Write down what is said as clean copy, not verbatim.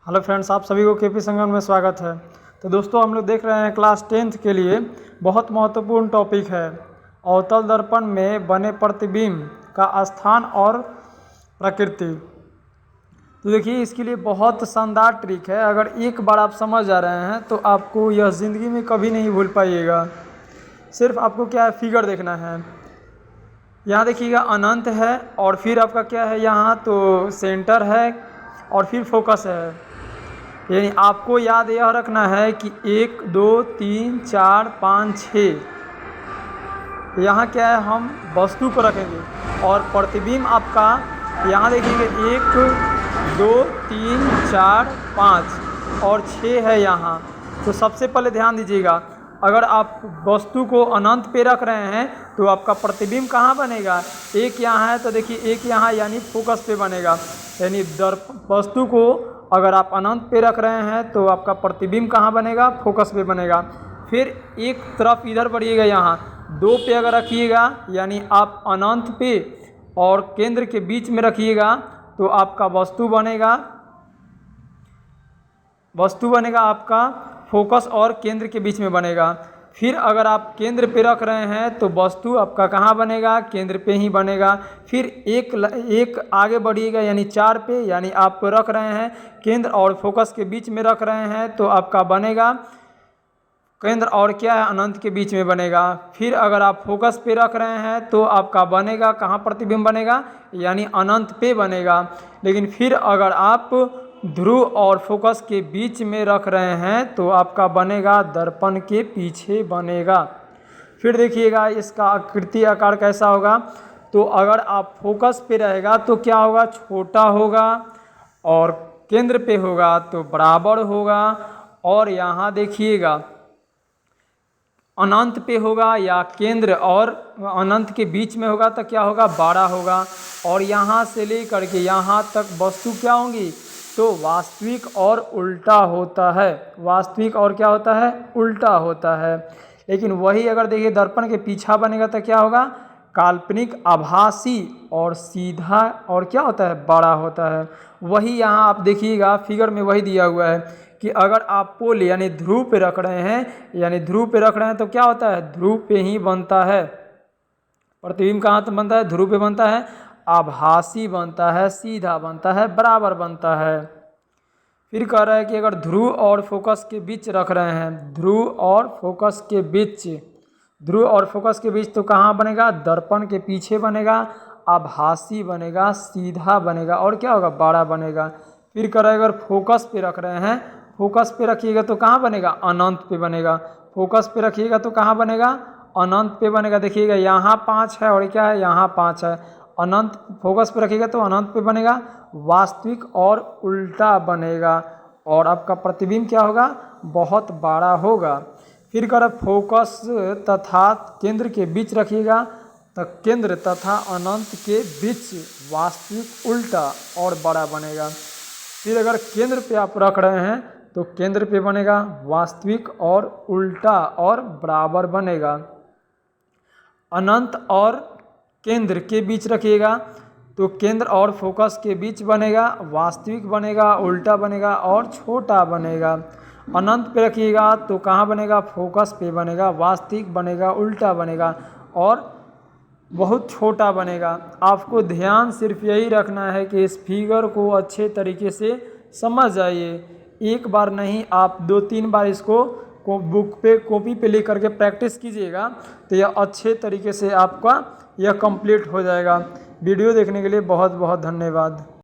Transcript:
Hello friends, आप सभी को केपी संगम में स्वागत है। तो दोस्तों, हम लोग देख रहे हैं क्लास 10th के लिए बहुत महत्वपूर्ण टॉपिक है अवतल दर्पण में बने प्रतिबिंब का स्थान और प्रकृति। तो देखिए, इसके लिए बहुत शानदार ट्रिक है। अगर एक बार आप समझ जा रहे हैं तो आपको यह ज़िंदगी में कभी नहीं भूल पाइएगा। सिर्फ आपको क्या है, फिगर देखना है। यहाँ देखिएगा अनंत है और फिर आपका क्या है, यहाँ तो सेंटर है और फिर फोकस है। यानी आपको याद यह रखना है कि 1 2 3 4 5 6 यहाँ क्या है, हम वस्तु को रखेंगे और प्रतिबिंब आपका यहाँ देखिएगा 1 2 3 4 5 और 6 है यहाँ। तो सबसे पहले ध्यान दीजिएगा, अगर आप वस्तु को अनंत पे रख रहे हैं तो आपका प्रतिबिंब कहाँ बनेगा, एक यहाँ है तो देखिए एक यहाँ यानी फोकस पे बनेगा। यानी वस्तु को अगर आप अनंत पे रख रहे हैं तो आपका प्रतिबिंब कहाँ बनेगा, फोकस पे बनेगा। फिर एक तरफ इधर बढ़िएगा, यहाँ 2 पे अगर रखिएगा यानी आप अनंत पे और केंद्र के बीच में रखिएगा तो आपका वस्तु बनेगा आपका फोकस और केंद्र के बीच में बनेगा। फिर अगर आप केंद्र पे रख रहे हैं तो वस्तु आपका कहाँ बनेगा, केंद्र पे ही बनेगा। फिर एक आगे बढ़िएगा यानी 4 पे, यानी आप रख रहे हैं केंद्र और फोकस के बीच में रख रहे हैं तो आपका बनेगा केंद्र और क्या है, अनंत के बीच में बनेगा। फिर अगर आप फोकस पे रख रहे हैं तो आपका बनेगा कहाँ प्रतिबिंब बनेगा, यानी अनंत पे बनेगा। लेकिन फिर अगर आप ध्रुव और फोकस के बीच में रख रहे हैं तो आपका बनेगा दर्पण के पीछे बनेगा। फिर देखिएगा इसका आकृति आकार कैसा होगा। तो अगर आप फोकस पे रहेगा तो क्या होगा, छोटा होगा और केंद्र पे होगा तो बराबर होगा। और यहाँ देखिएगा अनंत पे होगा या केंद्र और अनंत के बीच में होगा तो क्या होगा, बड़ा होगा। और यहाँ से लेकर के यहाँ तक वस्तु क्या होंगी, तो वास्तविक और उल्टा होता है। वास्तविक और क्या होता है, उल्टा होता है। लेकिन वही अगर देखिए दर्पण के पीछा बनेगा तो क्या होगा, काल्पनिक आभासी और सीधा और क्या होता है, बड़ा होता है। वही यहाँ आप देखिएगा फिगर में वही दिया हुआ है कि अगर आप पोल यानी ध्रुव पे रख रहे हैं तो क्या होता है, ध्रुव पे ही बनता है। प्रतिबिंब कहाँ तो बनता है, ध्रुव पे बनता है, आभासी बनता है, सीधा बनता है, बराबर बनता है। फिर कह रहा है कि अगर ध्रुव और फोकस के बीच रख रहे हैं, ध्रुव और फोकस के बीच तो कहाँ बनेगा, दर्पण के पीछे बनेगा, आभासी बनेगा, सीधा बनेगा और क्या होगा, बड़ा बनेगा। फिर कह रहा है अगर फोकस पे रख रहे हैं, फोकस पे रखिएगा तो कहाँ बनेगा, अनंत पे बनेगा। फोकस पे रखिएगा तो कहाँ बनेगा, अनंत पे बनेगा। देखिएगा यहाँ 5 है और क्या है, यहाँ 5 है। अनंत फोकस पे रखिएगा तो अनंत पे बनेगा, वास्तविक और उल्टा बनेगा और आपका प्रतिबिंब क्या होगा, बहुत बड़ा होगा। फिर कर फोकस तथा केंद्र के बीच रखिएगा तो केंद्र तथा अनंत के बीच वास्तविक उल्टा और बड़ा बनेगा। फिर अगर केंद्र पे आप रख रहे हैं तो केंद्र पे बनेगा वास्तविक और उल्टा और बराबर बनेगा। अनंत और केंद्र के बीच रखिएगा तो केंद्र और फोकस के बीच बनेगा, वास्तविक बनेगा, उल्टा बनेगा और छोटा बनेगा। अनंत पे रखिएगा तो कहाँ बनेगा, फोकस पे बनेगा, वास्तविक बनेगा, उल्टा बनेगा और बहुत छोटा बनेगा। आपको ध्यान सिर्फ यही रखना है कि इस फिगर को अच्छे तरीके से समझ जाइए। एक बार नहीं, आप 2-3 बार इसको बुक पे कॉपी पे ले करके प्रैक्टिस कीजिएगा तो यह अच्छे तरीके से आपका यह कंप्लीट हो जाएगा। वीडियो देखने के लिए बहुत बहुत धन्यवाद।